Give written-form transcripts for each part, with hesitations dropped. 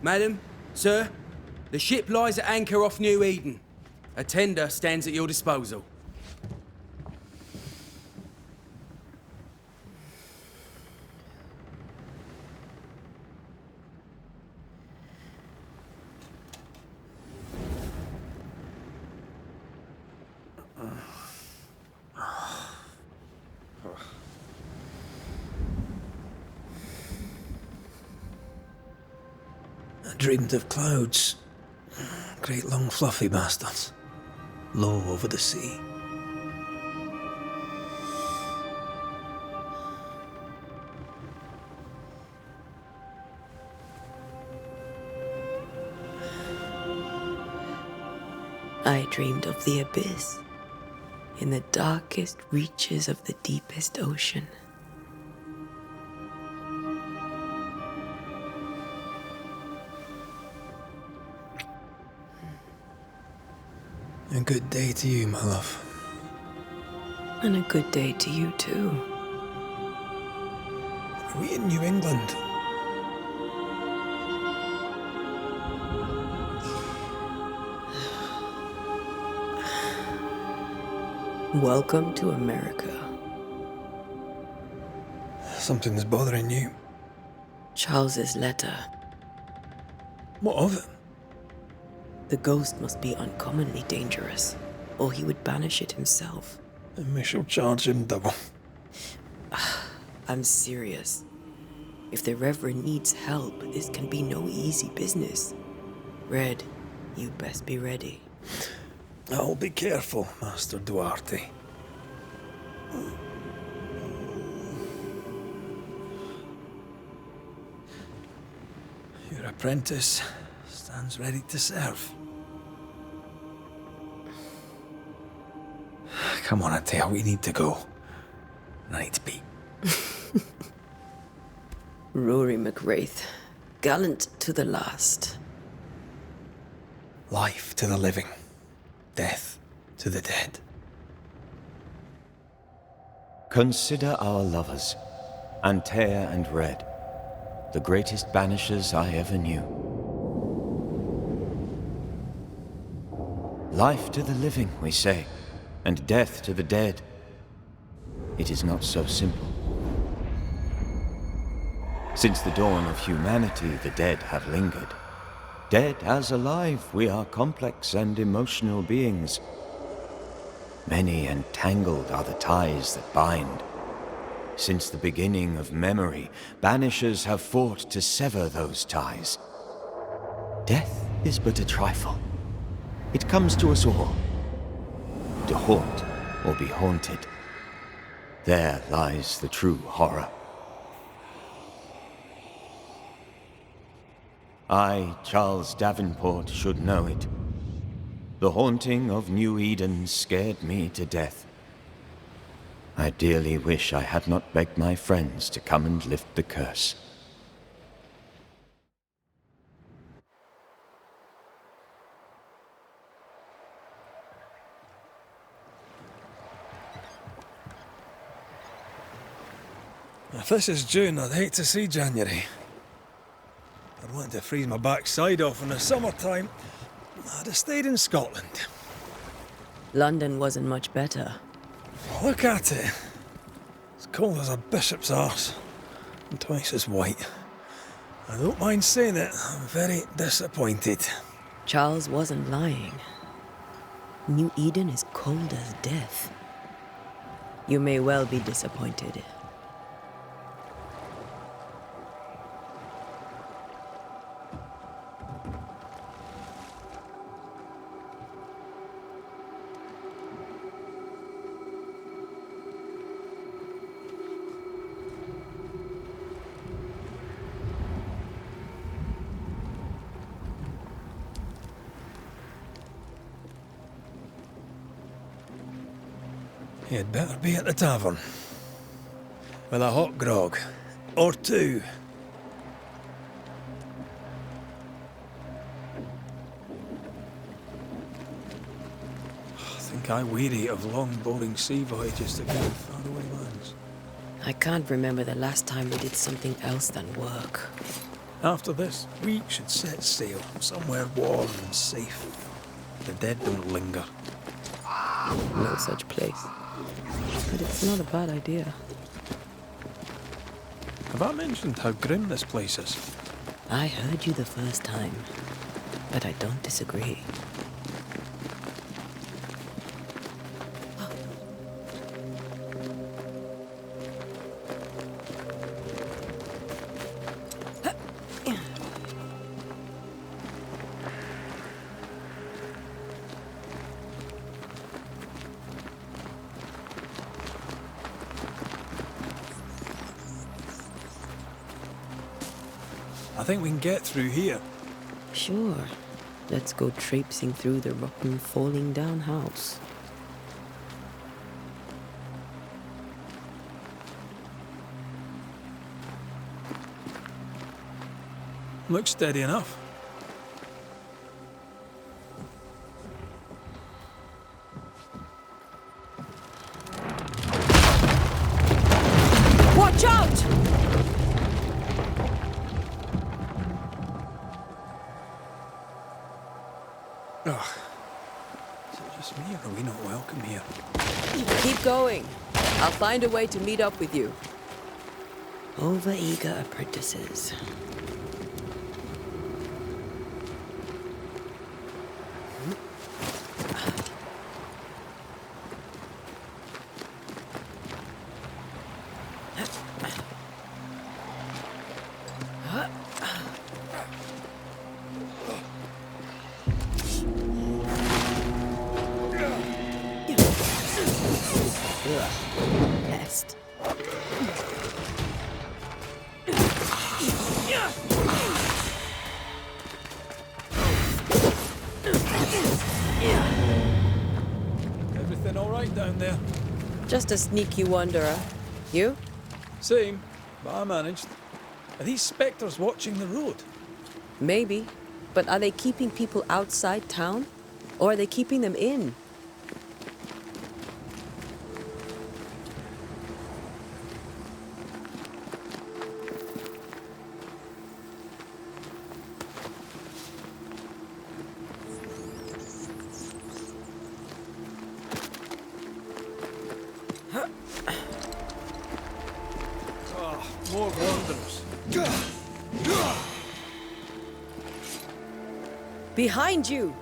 Madam, sir, the ship lies at anchor off New Eden. A tender stands at your disposal. I dreamed of clouds. Great long fluffy bastards. Low over the sea. I dreamed of the abyss, in the darkest reaches of the deepest ocean. A good day to you, my love. And a good day to you too. Are we in New England? Welcome to America. Something's bothering you. Charles's letter. What of it? The ghost must be uncommonly dangerous, or he would banish it himself. And we shall charge him double. I'm serious. If the Reverend needs help, this can be no easy business. Red, you best be ready. I'll be careful, Master Duarte. Your apprentice stands ready to serve. Come on, Atea, we need to go. I need to be. Rory McWraith, gallant to the last. Life to the living, death to the dead. Consider our lovers, Antea and Red, the greatest banishers I ever knew. Life to the living, we say, and death to the dead. It is not so simple. Since the dawn of humanity, the dead have lingered. Dead as alive, we are complex and emotional beings. Many and tangled are the ties that bind. Since the beginning of memory, banishers have fought to sever those ties. Death is but a trifle. It comes to us all. To haunt or be haunted. There lies the true horror. I, Charles Davenport, should know it. The haunting of New Eden scared me to death. I dearly wish I had not begged my friends to come and lift the curse. If this is June, I'd hate to see January. I'd want to freeze my backside off in the summertime. I'd have stayed in Scotland. London wasn't much better. Look at it. As cold as a bishop's arse. And twice as white. I don't mind saying it, I'm very disappointed. Charles wasn't lying. New Eden is cold as death. You may well be disappointed. You'd better be at the tavern. With a hot grog. Or two. I think I weary of long, boring sea voyages to great faraway lands. I can't remember the last time we did something else than work. After this, we should set sail somewhere warm and safe. The dead don't linger. No such place. But it's not a bad idea. Have I mentioned how grim this place is? I heard you the first time, but I don't disagree. I think we can get through here. Sure. Let's go traipsing through the rotten, falling down house. Looks steady enough. Watch out! Ugh. Is it just me, or are we not welcome here? Keep going. I'll find a way to meet up with you. Over-eager apprentices. Pest. Everything all right down there? Just a sneaky wanderer. You? Same, but I managed. Are these spectres watching the road? Maybe. But are they keeping people outside town? Or are they keeping them in? More wanderers. Behind you!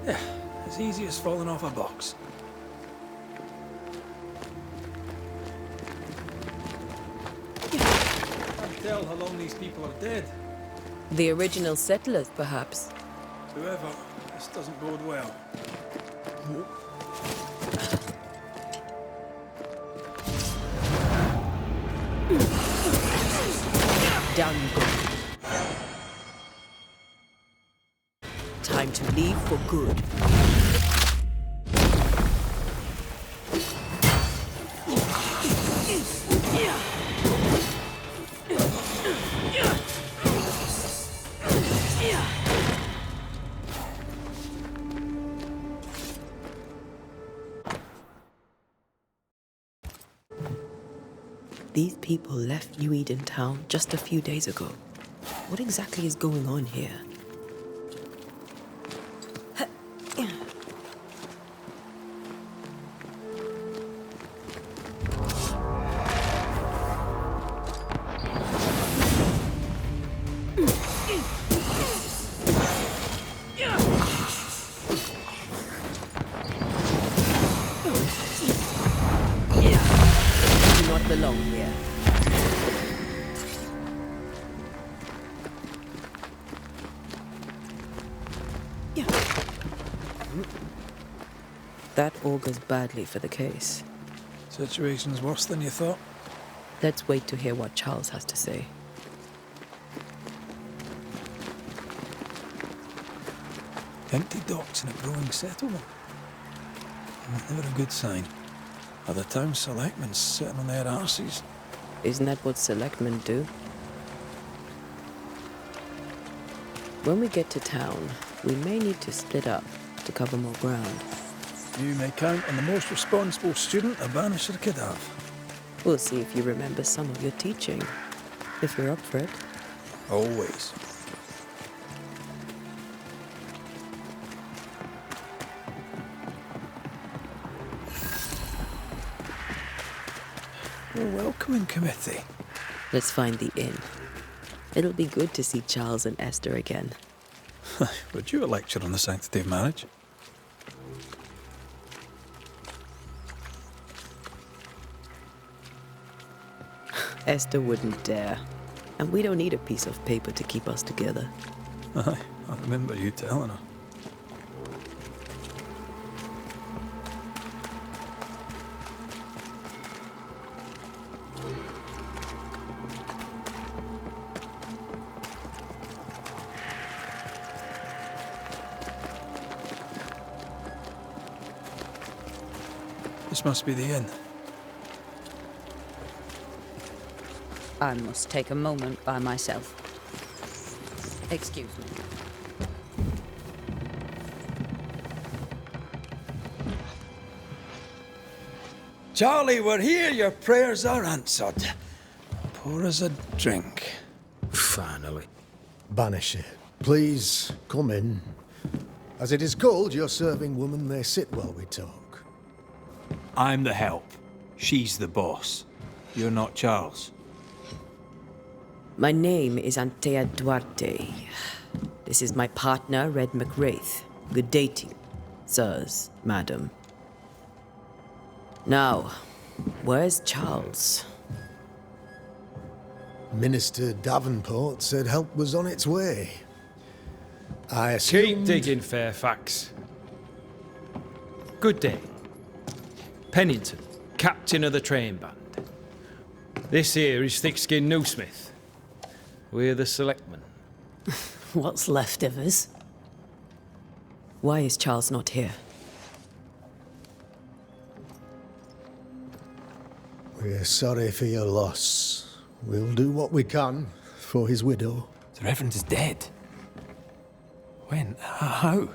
Yeah, as easy as falling off a box. Can't tell how long these people are dead. The original settlers, perhaps. Whoever, this doesn't bode well. Down you go. Time to leave for good. These people left New Eden town just a few days ago. What exactly is going on here? You do not belong here. That augurs badly for the case. Situation's worse than you thought. Let's wait to hear what Charles has to say. Empty docks in a growing settlement. Never a good sign. Are the town selectmen sitting on their arses? Isn't that what selectmen do? When we get to town, we may need to split up to cover more ground. You may count on the most responsible student a Banisher could have. We'll see if you remember some of your teaching, if you're up for it. Always. A welcoming committee. Let's find the inn. It'll be good to see Charles and Esther again. Would you a lecture on the sanctity of marriage? Esther wouldn't dare. And we don't need a piece of paper to keep us together. Aye, I remember you telling her. This must be the inn. I must take a moment by myself. Excuse me. Charlie, we're here. Your prayers are answered. Pour us a drink. Finally. Banisher, please come in. As it is cold, your serving woman may sit while we talk. I'm the help. She's the boss. You're not Charles. My name is Antea Duarte. This is my partner, Red McWraith. Good day to you, sirs, madam. Now, where's Charles? Minister Davenport said help was on its way. I assumed... Keep digging, Fairfax. Good day. Pennington, captain of the train band. This here is Thick-Skinned Newsmith. We're the selectmen. What's left of us? Why is Charles not here? We're sorry for your loss. We'll do what we can for his widow. The Reverend is dead. When? How?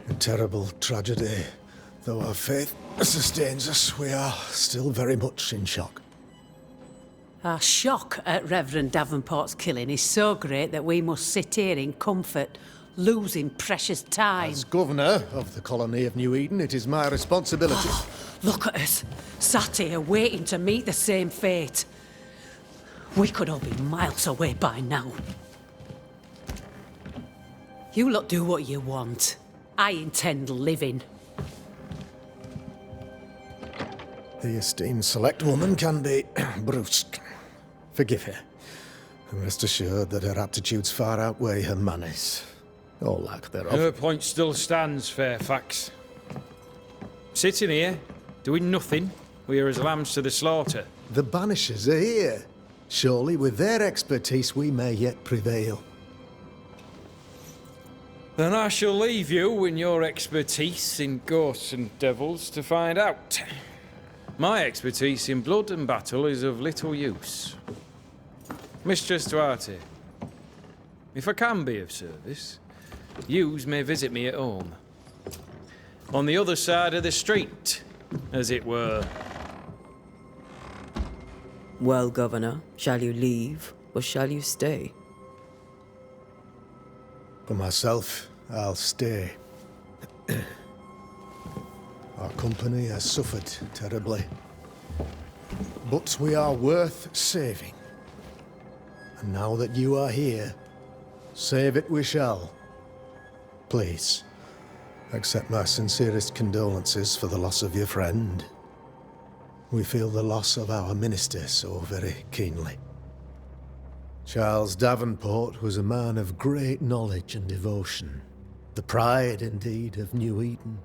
A terrible tragedy. Though our faith sustains us, we are still very much in shock. Our shock at Reverend Davenport's killing is so great that we must sit here in comfort, losing precious time. As governor of the colony of New Eden, it is my responsibility. Look at us, sat here waiting to meet the same fate. We could all be miles away by now. You lot do what you want. I intend living. The esteemed select woman can be brusque. Forgive her. And rest assured that her aptitudes far outweigh her manners. Or lack thereof. Her point still stands, Fairfax. Sitting here, doing nothing, we're as lambs to the slaughter. The Banishers are here. Surely with their expertise we may yet prevail. Then I shall leave you and your expertise in ghosts and devils to find out. My expertise in blood and battle is of little use. Mistress Duarte, if I can be of service, yous may visit me at home. On the other side of the street, as it were. Well, Governor, shall you leave or shall you stay? For myself, I'll stay. Our company has suffered terribly. But we are worth saving. And now that you are here, save it we shall. Please, accept my sincerest condolences for the loss of your friend. We feel the loss of our minister so very keenly. Charles Davenport was a man of great knowledge and devotion. The pride, indeed, of New Eden.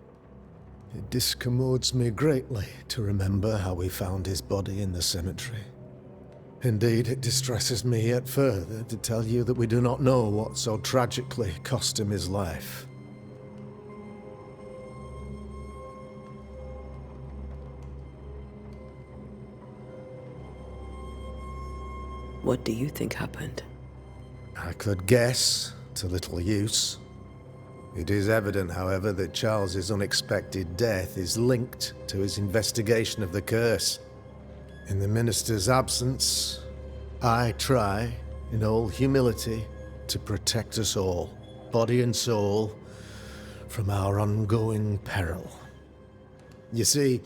It discommodes me greatly to remember how we found his body in the cemetery. Indeed, it distresses me yet further to tell you that we do not know what so tragically cost him his life. What do you think happened? I could guess, to little use. It is evident, however, that Charles's unexpected death is linked to his investigation of the curse. In the minister's absence, I try, in all humility, to protect us all, body and soul, from our ongoing peril. You see,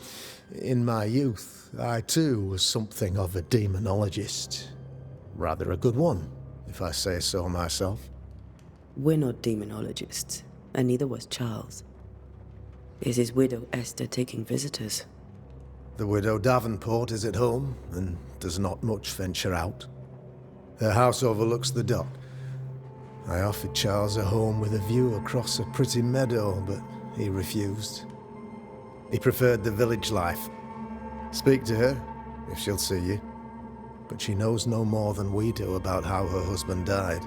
in my youth, I too was something of a demonologist. Rather a good one, if I say so myself. We're not demonologists, and neither was Charles. Is his widow Esther taking visitors? The widow Davenport is at home, and does not much venture out. Her house overlooks the dock. I offered Charles a home with a view across a pretty meadow, but he refused. He preferred the village life. Speak to her, if she'll see you. But she knows no more than we do about how her husband died.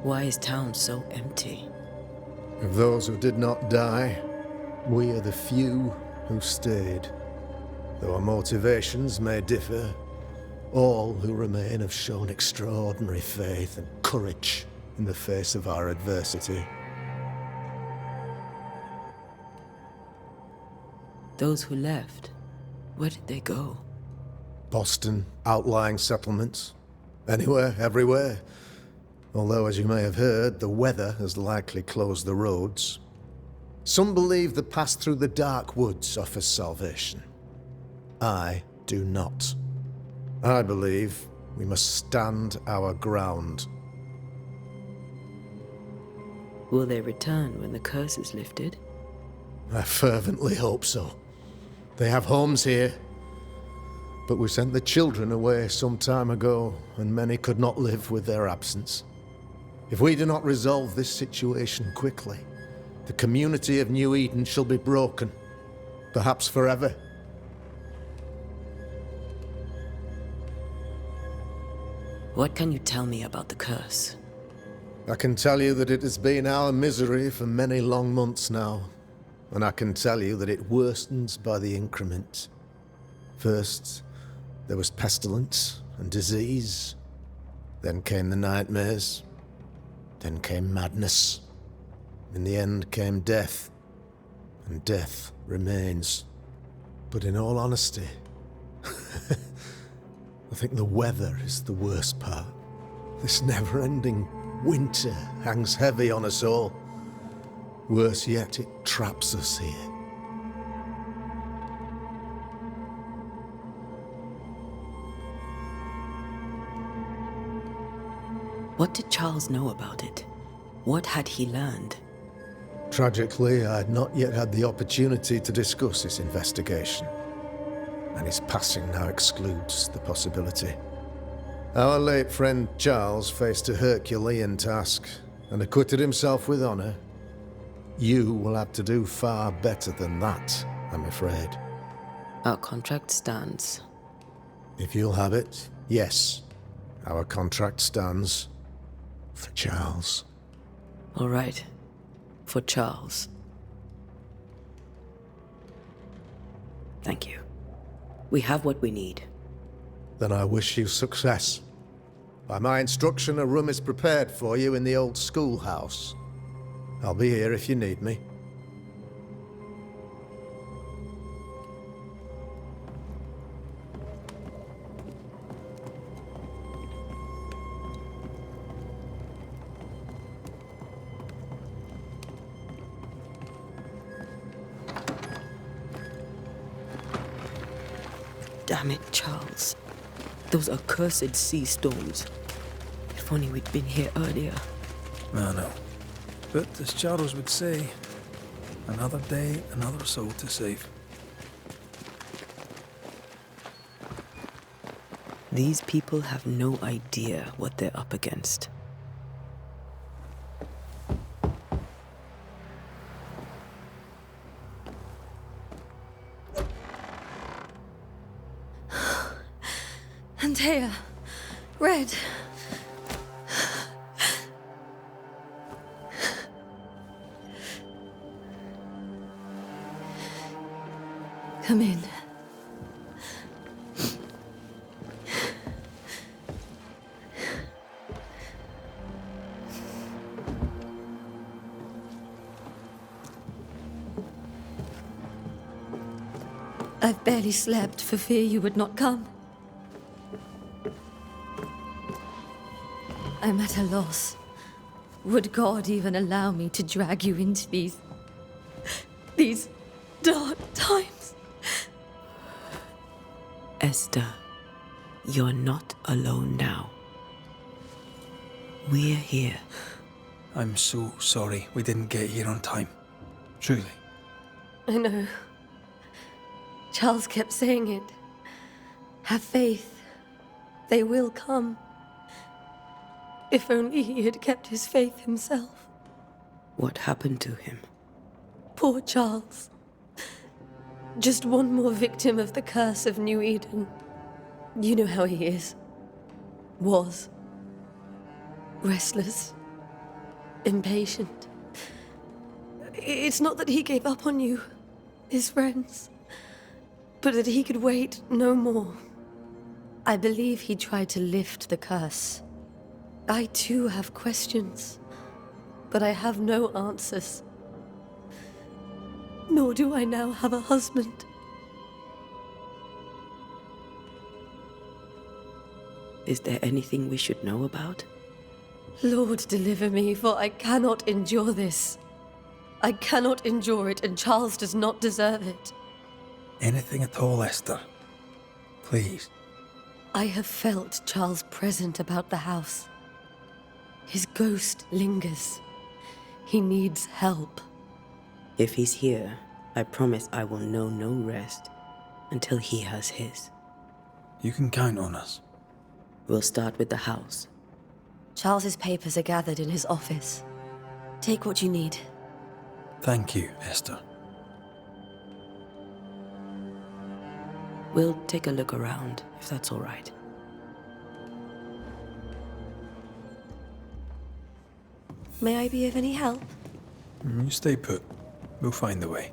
Why is town so empty? Of those who did not die, we are the few who stayed. Though our motivations may differ, all who remain have shown extraordinary faith and courage in the face of our adversity. Those who left, where did they go? Boston, outlying settlements. Anywhere, everywhere. Although, as you may have heard, the weather has likely closed the roads. Some believe the path through the dark woods offers salvation. I do not. I believe we must stand our ground. Will they return when the curse is lifted? I fervently hope so. They have homes here. But we sent the children away some time ago, and many could not live with their absence. If we do not resolve this situation quickly, the community of New Eden shall be broken, perhaps forever. What can you tell me about the curse? I can tell you that it has been our misery for many long months now, and I can tell you that it worsens by the increment. First, there was pestilence and disease. Then came the nightmares. Then came madness. In the end came death. And death remains. But in all honesty, I think the weather is the worst part. This never-ending winter hangs heavy on us all. Worse yet, it traps us here. What did Charles know about it? What had he learned? Tragically, I had not yet had the opportunity to discuss his investigation, and his passing now excludes the possibility. Our late friend Charles faced a Herculean task and acquitted himself with honor. You will have to do far better than that, I'm afraid. Our contract stands. If you'll have it, yes, our contract stands. For Charles. All right. For Charles. Thank you. We have what we need. Then I wish you success. By my instruction, a room is prepared for you in the old schoolhouse. I'll be here if you need me. Damn it, Charles. Those accursed sea storms. If only we'd been here earlier. I know. But as Charles would say, another day, another soul to save. These people have no idea what they're up against. Antea, Red. Come in. barely slept for fear you would not come. I'm at a loss. Would God even allow me to drag you into these dark times? Esther, you're not alone now. We're here. I'm so sorry we didn't get here on time. Truly. I know. Charles kept saying it. Have faith. They will come. If only he had kept his faith himself. What happened to him? Poor Charles. Just one more victim of the curse of New Eden. You know how he is. Was. Restless. Impatient. It's not that he gave up on you, his friends, but that he could wait no more. I believe he tried to lift the curse. I too have questions, but I have no answers. Nor do I now have a husband. Is there anything we should know about? Lord, deliver me, for I cannot endure this. I cannot endure it, and Charles does not deserve it. Anything at all, Esther. Please. I have felt Charles present about the house. His ghost lingers. He needs help. If he's here, I promise I will know no rest until he has his. You can count on us. We'll start with the house. Charles's papers are gathered in his office. Take what you need. Thank you, Esther. We'll take a look around, if that's all right. May I be of any help? You stay put. We'll find the way.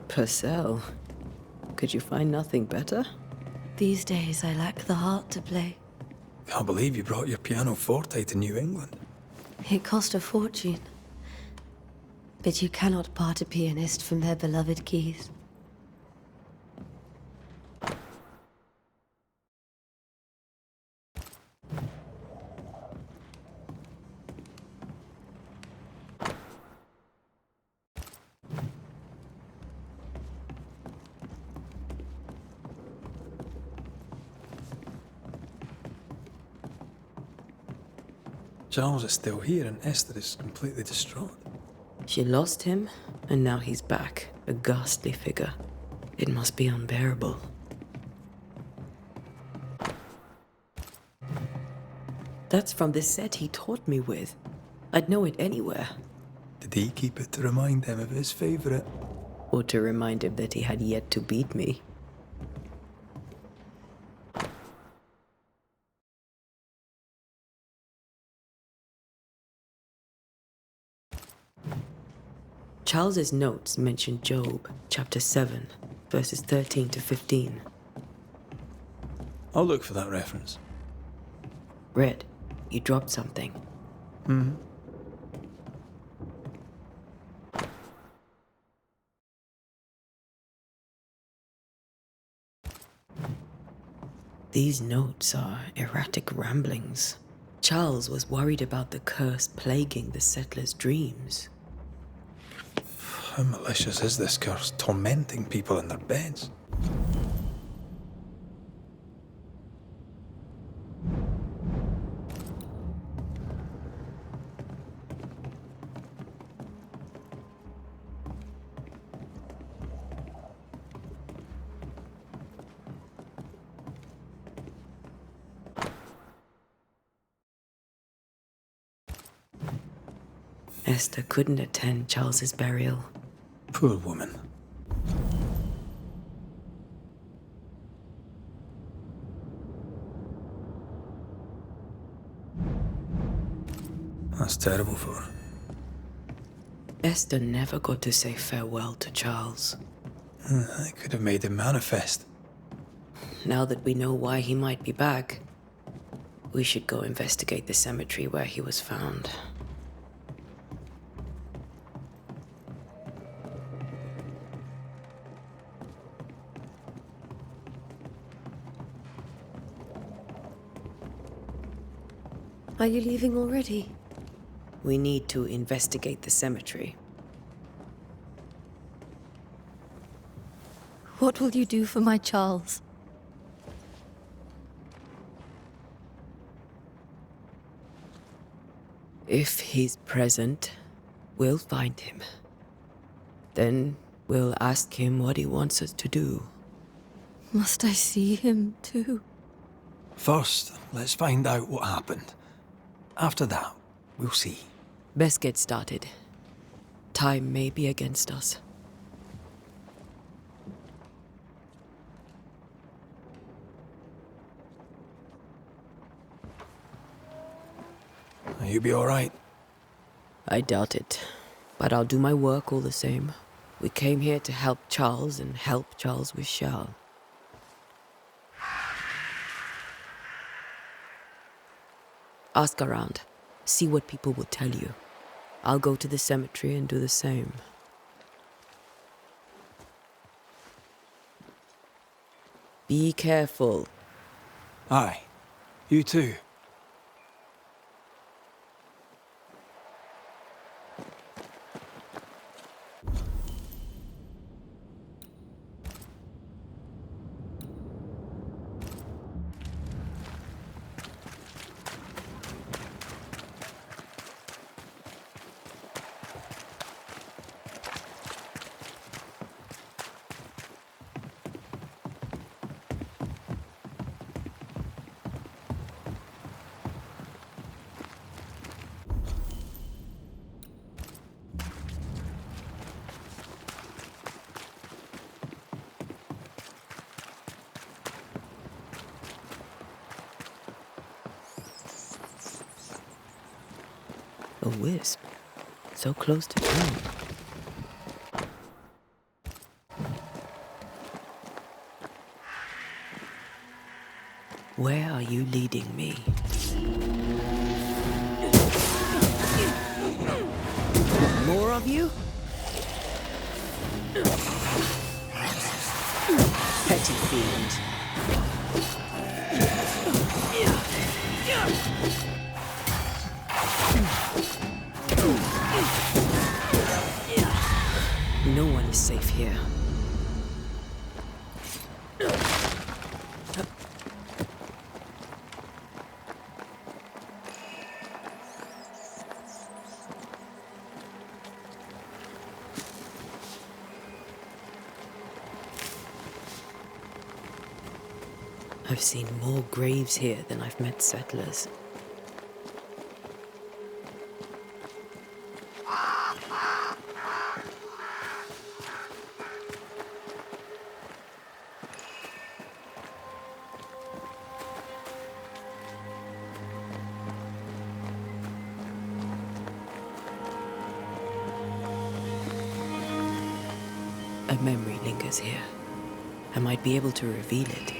Purcell, could you find nothing better? These days I lack the heart to play. Can't believe you brought your pianoforte to New England. It cost a fortune. But you cannot part a pianist from their beloved keys. Charles is still here and Esther is completely distraught. She lost him, and now he's back, a ghastly figure. It must be unbearable. That's from the set he taught me with. I'd know it anywhere. Did he keep it to remind him of his favourite? Or to remind him that he had yet to beat me. Charles's notes mention Job, chapter 7, verses 13 to 15. I'll look for that reference. Red, you dropped something. These notes are erratic ramblings. Charles was worried about the curse plaguing the settlers' dreams. How malicious is this curse, tormenting people in their beds? Esther couldn't attend Charles's burial. Poor woman. That's terrible for her. Esther never got to say farewell to Charles. I could have made him manifest. Now that we know why he might be back, we should go investigate the cemetery where he was found. Are you leaving already? We need to investigate the cemetery. What will you do for my Charles? If he's present, we'll find him. Then we'll ask him what he wants us to do. Must I see him too? First, let's find out what happened. After that, we'll see. Best get started. Time may be against us. You be all right? I doubt it, but I'll do my work all the same. We came here to help Charles and help Charles with Charles. Ask around. See what people will tell you. I'll go to the cemetery and do the same. Be careful. Aye. You too. A wisp. So close to town. Where are you leading me? More of you? Petty fiend. No one is safe here. I've seen more graves here than I've met settlers. A memory lingers here. I might be able to reveal it.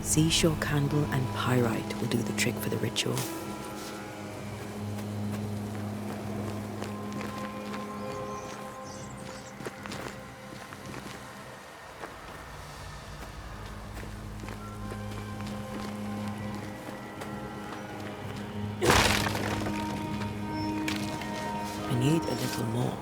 Seashore candle and pyrite will do the trick for the ritual. I need a little more.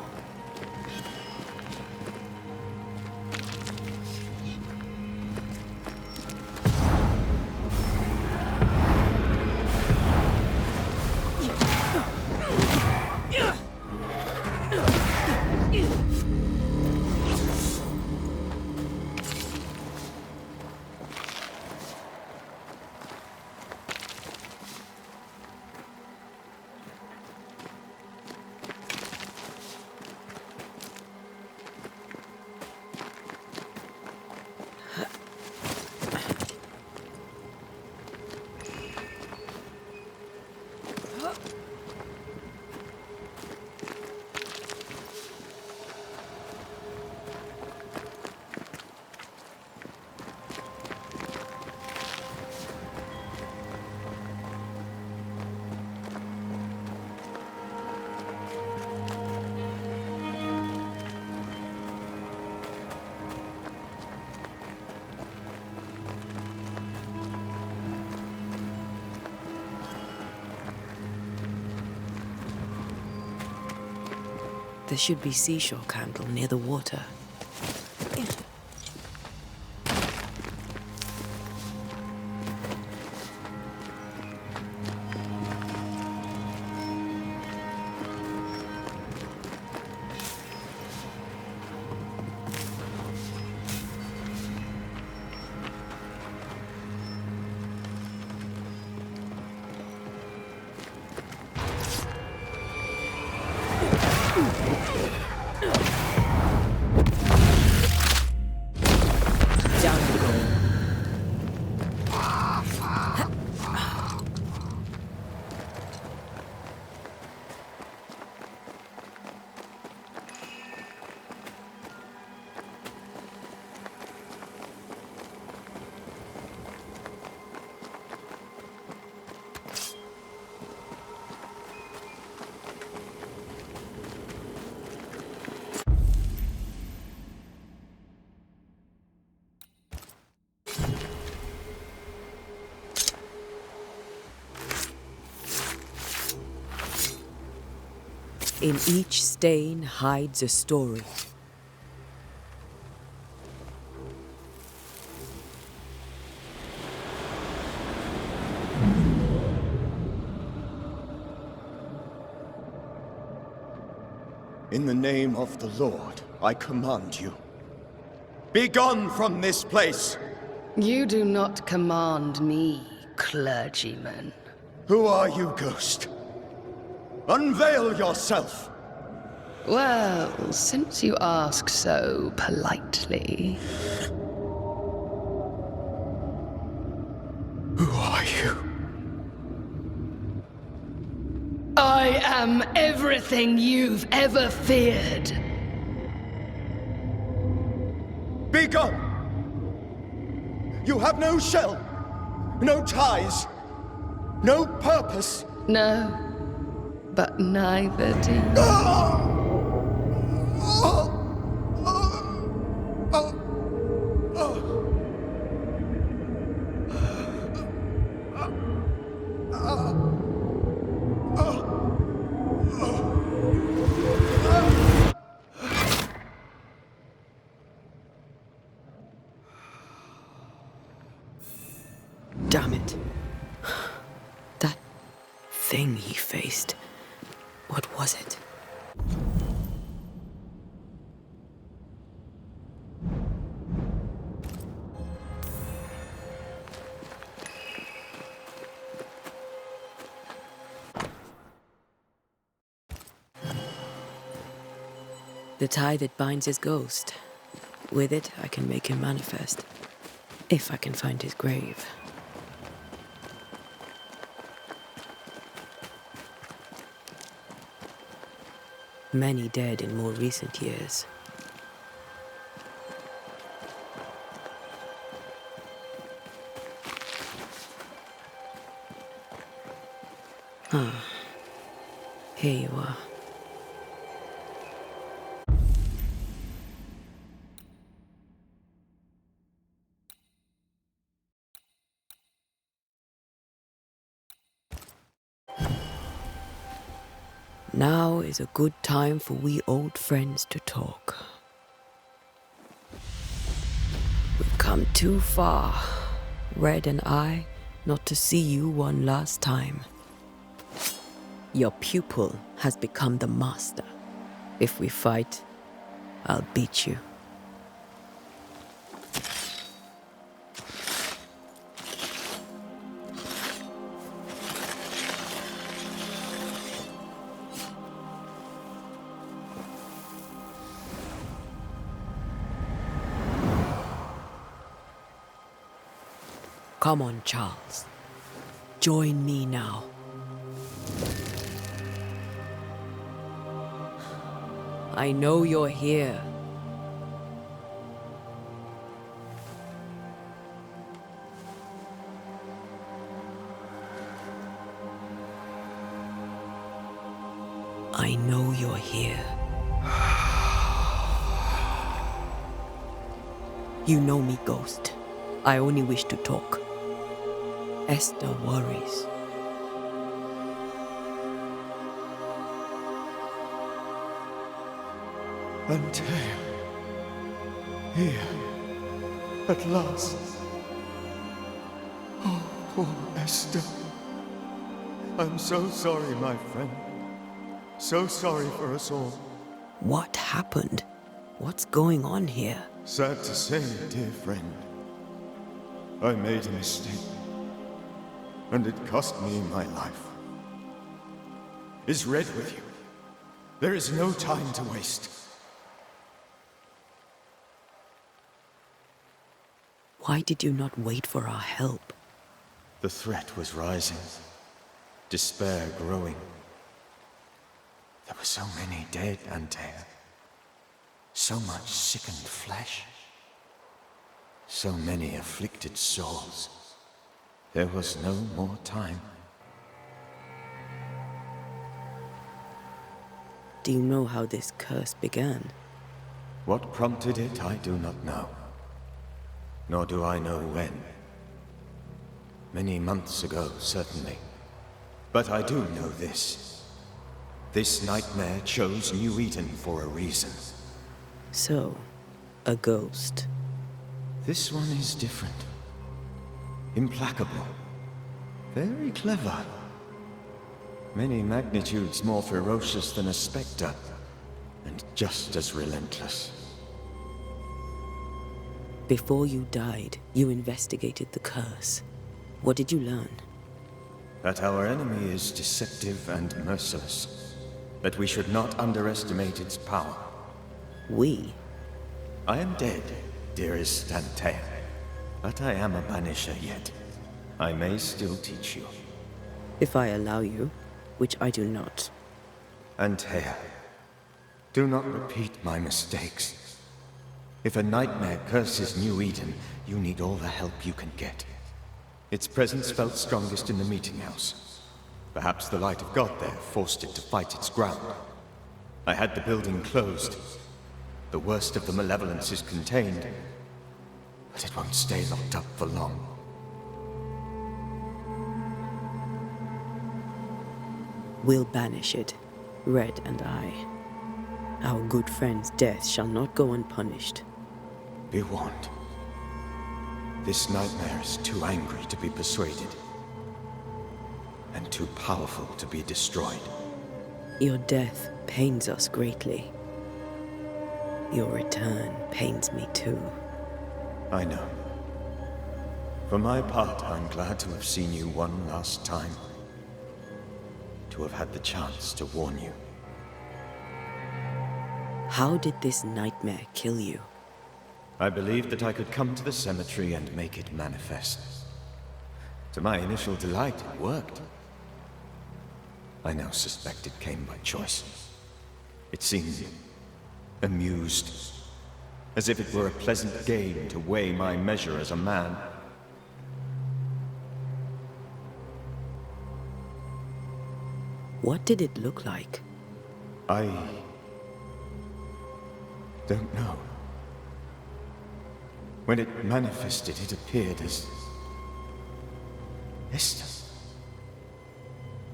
There should be seashore candle near the water. Down you go. In each stain hides a story. In the name of the Lord, I command you. Be gone from this place! You do not command me, clergyman. Who are you, ghost? Unveil yourself! Well, since you ask so politely. Who are you? I am everything you've ever feared. Be gone! You have no shell, no ties, no purpose. No, but neither do you. Damn it. That thing he faced. What was it? The tie that binds his ghost. With it, I can make him manifest. If I can find his grave. Many dead in more recent years. Ah, here you are. Now is a good time for we old friends to talk. We've come too far, Red and I, not to see you one last time. Your pupil has become the master. If we fight, I'll beat you. Come on, Charles. Join me now. I know you're here. I know you're here. You know me, Ghost. I only wish to talk. Esther worries. Antea. Here. At last. Oh, poor Esther. I'm so sorry, my friend. So sorry for us all. What happened? What's going on here? Sad to say, dear friend. I made a mistake. And it cost me my life. Is Red with you? There is no time to waste. Why did you not wait for our help? The threat was rising. Despair growing. There were so many dead, Antea. So much sickened flesh. So many afflicted souls. There was no more time. Do you know how this curse began? What prompted it, I do not know. Nor do I know when. Many months ago, certainly. But I do know this. This nightmare chose New Eden for a reason. So, a ghost. This one is different. Implacable. Very clever. Many magnitudes more ferocious than a spectre, and just as relentless. Before you died, you investigated the curse. What did you learn? That our enemy is deceptive and merciless. That we should not underestimate its power. We? I am dead, dearest Antea. But I am a Banisher yet. I may still teach you. If I allow you, which I do not. Antea, do not repeat my mistakes. If a nightmare curses New Eden, you need all the help you can get. Its presence felt strongest in the meeting house. Perhaps the light of God there forced it to fight its ground. I had the building closed. The worst of the malevolence is contained, but it won't stay locked up for long. We'll banish it, Red and I. Our good friend's death shall not go unpunished. Be warned. This nightmare is too angry to be persuaded, and too powerful to be destroyed. Your death pains us greatly. Your return pains me too. I know. For my part, I'm glad to have seen you one last time. To have had the chance to warn you. How did this nightmare kill you? I believed that I could come to the cemetery and make it manifest. To my initial delight, it worked. I now suspect it came by choice. It seemed amused, as if it were a pleasant game to weigh my measure as a man. What did it look like? I don't know. When it manifested, it appeared as Esther.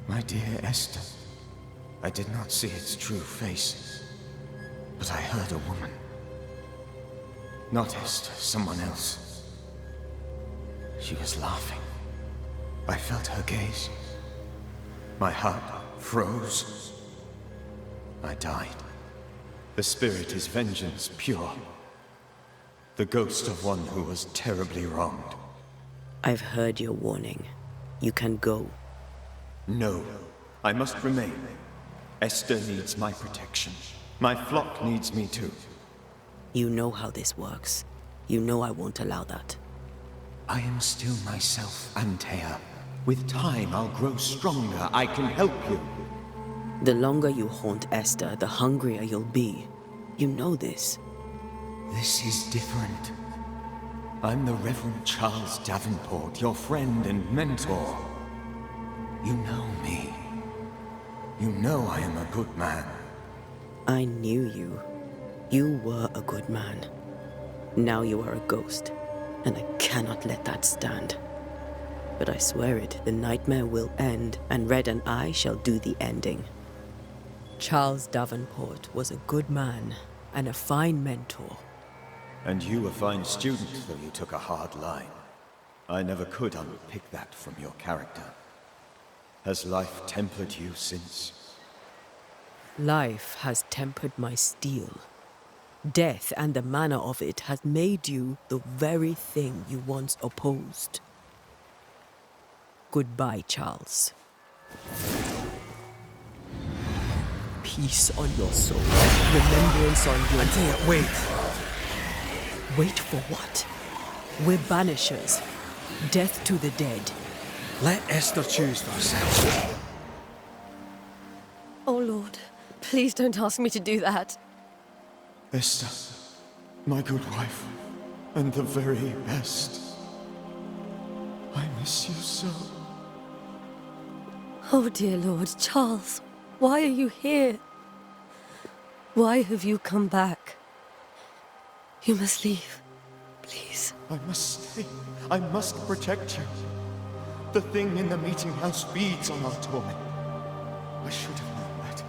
My dear Esther. I did not see its true face, but I heard a woman. Not Esther, someone else. She was laughing. I felt her gaze. My heart froze. I died. The spirit is vengeance pure. The ghost of one who was terribly wronged. I've heard your warning. You can go. No, I must remain. Esther needs my protection. My flock needs me too. You know how this works. You know I won't allow that. I am still myself, Antea. With time, I'll grow stronger. I can help you. The longer you haunt Esther, the hungrier you'll be. You know this. This is different. I'm the Reverend Charles Davenport, your friend and mentor. You know me. You know I am a good man. I knew you. You were a good man. Now you are a ghost, and I cannot let that stand. But I swear it, the nightmare will end, and Red and I shall do the ending. Charles Davenport was a good man, and a fine mentor. And you a fine student, though you took a hard line. I never could unpick that from your character. Has life tempered you since? Life has tempered my steel. Death and the manner of it has made you the very thing you once opposed. Goodbye, Charles. Peace on your soul. Remembrance on your... Antea, wait. Wait for what? We're banishers. Death to the dead. Let Esther choose for herself. Oh, Lord, please don't ask me to do that. Esther, my good wife, and the very best. I miss you so. Oh, dear Lord, Charles, why are you here? Why have you come back? You must leave, please. I must stay. I must protect you. The thing in the meeting house feeds on our torment. I should have known better.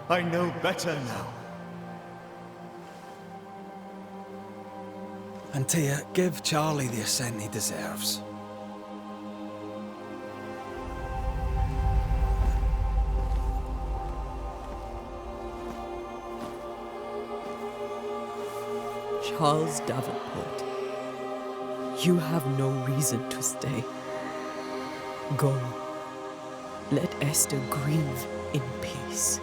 I know better now. Antea, give Charlie the ascent he deserves. Charles Davenport, you have no reason to stay. Go. Let Esther grieve in peace.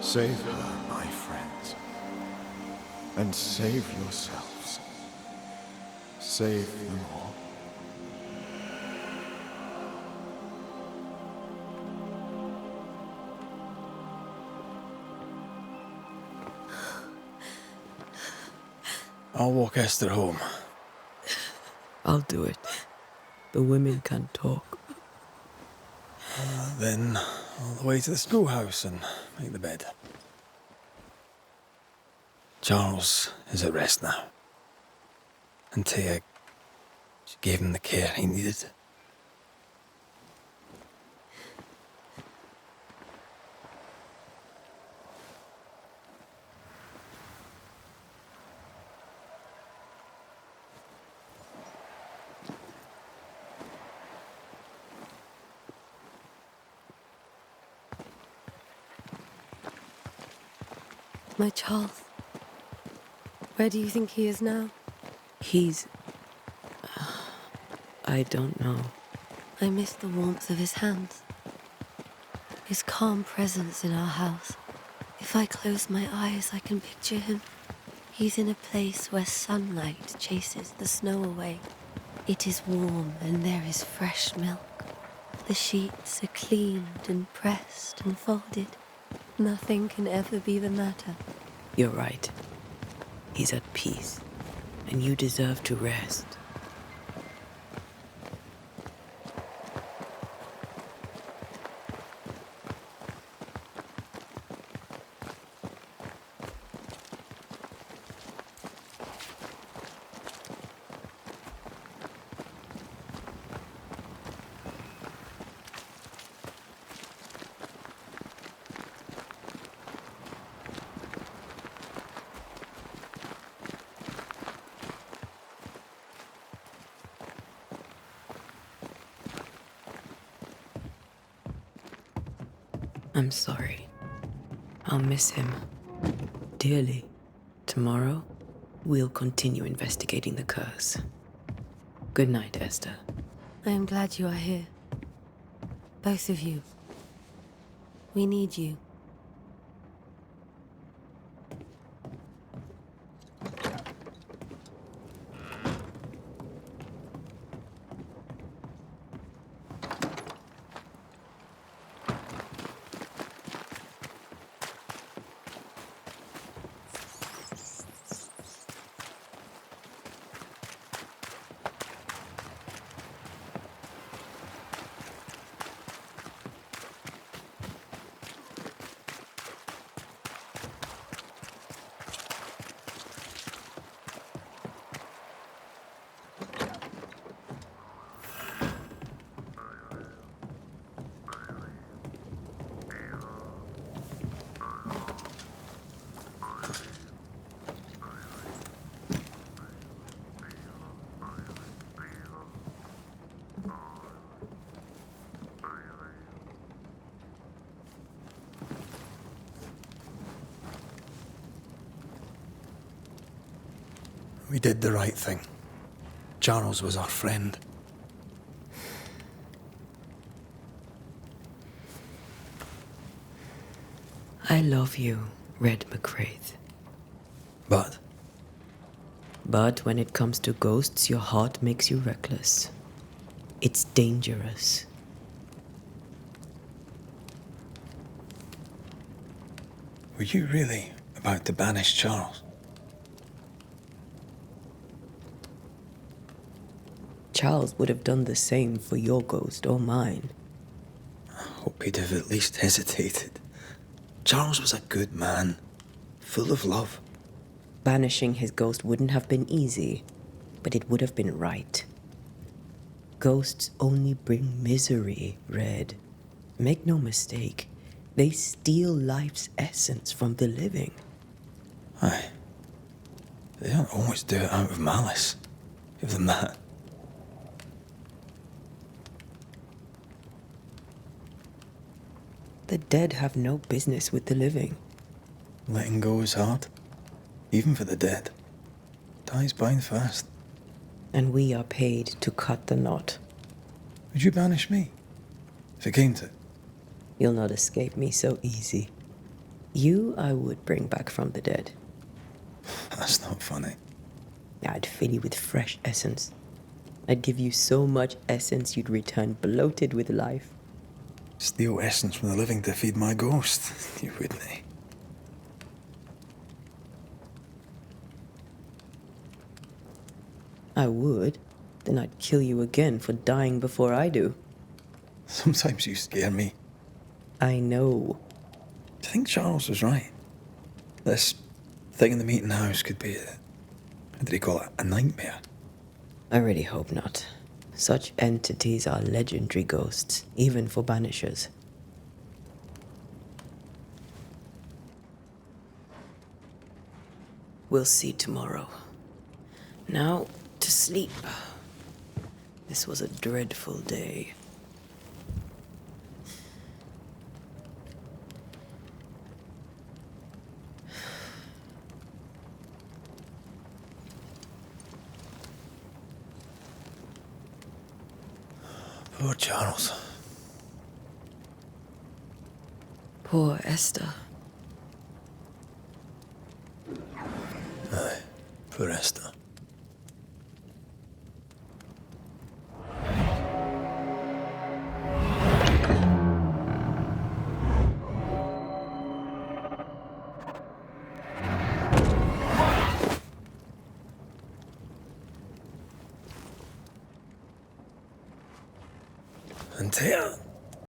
Save her, my friends. And save yourselves. Save them all. I'll walk Esther home. I'll do it. The women can talk. Then all the way to the schoolhouse and make the bed. Charles is at rest now. Antea, she gave him the care he needed. My Charles, where do you think he is now? He's... I don't know. I miss the warmth of his hands, his calm presence in our house. If I close my eyes, I can picture him. He's in a place where sunlight chases the snow away. It is warm and there is fresh milk. The sheets are cleaned and pressed and folded. Nothing can ever be the matter. You're right. He's at peace, and you deserve to rest. I'm sorry. I'll miss him dearly. Tomorrow, we'll continue investigating the curse. Good night, Esther. I am glad you are here. Both of you. We need you. We did the right thing. Charles was our friend. I love you, Red McCraith. But But when it comes to ghosts, your heart makes you reckless. It's dangerous. were you really about to banish Charles? Charles would have done the same for your ghost or mine. I hope he'd have at least hesitated. Charles was a good man, full of love. Banishing his ghost wouldn't have been easy, but it would have been right. Ghosts only bring misery, Red. Make no mistake, they steal life's essence from the living. Aye. They don't always do it out of malice. Give them that. The dead have no business with the living. Letting go is hard. Even for the dead. Ties bind fast. And we are paid to cut the knot. Would you banish me? If it came to it? You'll not escape me so easy. You I would bring back from the dead. That's not funny. I'd fill you with fresh essence. I'd give you so much essence you'd return bloated with life. Steal essence from the living to feed my ghost. You wouldn't, eh? I would. Then I'd kill you again for dying before I do. Sometimes you scare me. I know. Do you think Charles was right? This thing in the meeting house could be how did he call it? A nightmare? I really hope not. Such entities are legendary ghosts, even for Banishers. We'll see tomorrow. Now, to sleep. This was a dreadful day. Poor Charles. Poor Esther. Aye, poor Esther. And Thea.